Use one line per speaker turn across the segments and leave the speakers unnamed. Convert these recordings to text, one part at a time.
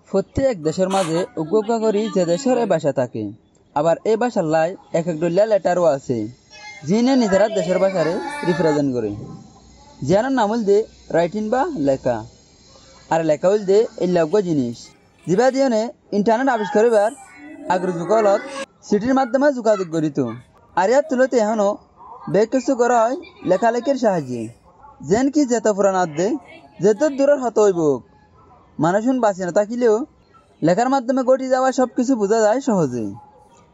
প্রত্যেক দেশের মাঝে উগ্র করি যে দেশের এই ভাষা থাকে, আবার এই ভাষার লাই এক এক ডলিয়া লেটারও আছে যিনি নিজেরা দেশের ভাষারে রিপ্রেজেন্ট করে। যার নাম হল দে রাইটিং বা লেখা, আর লেখা হল দে এই লগ্য জিনিস যা দিয়ে ইন্টারনেট আবিষ্কার করিবার আগ্রহত সিটির মাধ্যমে যোগাযোগ করিত। আর ইয়ার তুলতে এখনো বেশ কিছু করা হয় লেখালেখির সাহায্যে, যেন কি যেত পুরানাত দে যেত দূরের হত হইব মানুষজন বাঁচি না থাকিলেও লেখার মাধ্যমে ঘটি যাওয়া সব কিছু বোঝা যায় সহজে।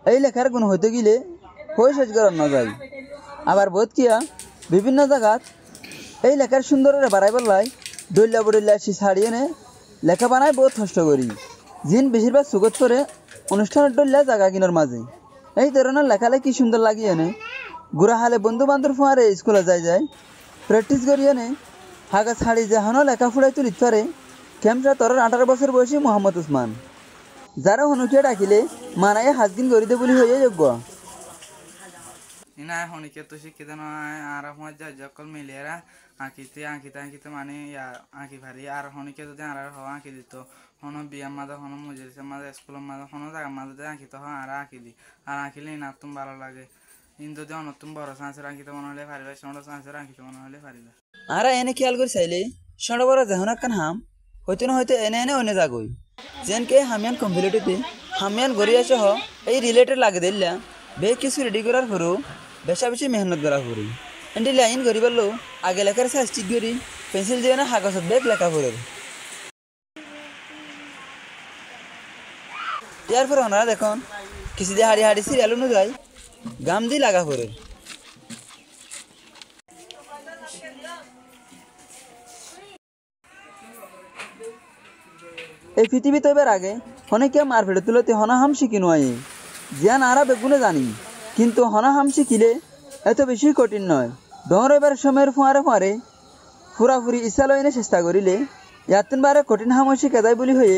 এই লেখার গুণ হইতে গেলে হয়ে শেষ করা না যায়। আবার বোধ কিয়া বিভিন্ন জায়গাত এই লেখার সুন্দরের বাড়াই বললাই ডল্লা বডল্লা সে ছাড়িয়ে নে লেখা বানায় বহুত কষ্ট করি, যিন বেশিরভাগ সুগত করে অনুষ্ঠানের ডল্লা জায়গা কিনার মাঝে। এই ধরনের লেখালেখি সুন্দর লাগিয়ে নে গুড়া হালে বন্ধু বান্ধব ফোয়ারে স্কুলে যায় প্র্যাকটিস করিয়ে নে হাগা ছাড়ি যেহানো লেখা ফুড়াই তুলিত পারে কেমসা তরর 18 বছর বয়সী মোহাম্মদ উসমান, যারা হনুকিয়া ডাকিলে মানায় হাজদিন গরিদে বলি হয়ে যোগ্য।
ইনা হনিকে তো শিক্ষিত নয় আর আমার যা যকল মিলিয়েরা আঁকিতে মানে আঁকি পারি। আর হনিকে যদি আর আঁকি দিত হন বিয়ার মাঝে হন মজুরিসের মাঝে স্কুলের মাঝে হন জায়গার মাঝে আঁকিতে হয় আর আঁকি দি আর আঁকিলে না তুমি ভালো লাগে। কিন্তু যদি অনতুম বড় সাঁচের আঁকিতে মনে হলে পারিবে, ছোট সাঁচের আঁকিতে মনে হলে পারিবে।
আর এনে খেয়াল করে চাইলে ছোট বড় যেহন একখান হাম হয়তো না হয়তো এনে অন্য যাগই, যেনকে হামিয়ান কম্পিলিটিতে হামিয়ান গড়িয়া সহ এই রিলেটেড লাগে দিল্লা বেশ কিছু রেডি করার পরেও বেশা বেশি মেহনত করা পড়ি। এটি লাইন করি পারলেও আগে লেখার সাইজ করি পেন্সিল দিয়ে না কাগজত বেগ লেখা পড়ে। ইয়ার পরে ওনারা দেখুন কিছু দিয়ে হাড়ি সিরিয়াল অনুযায়ী গাম দিয়ে লাগা পড়ে। এই পৃথিবী তৈবার আগে অনেকে মারফেটে তুলতে হনাহাম শিখি নয় জিয়ান আরা বেগুনে জানি, কিন্তু হনাহাম শিখিলে এত বেশি কঠিন নয়। ডর এবার সময়ের ফোঁয়ারে ফুরাফুরি ইচ্ছা লইনে চেষ্টা করিলে ইয়াতিন বারে কঠিন হাম শিখে যায় বলি হয়ে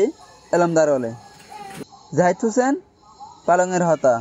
এলমদার হলে। জাহিদ হোসেন, পালংয়ের হতা।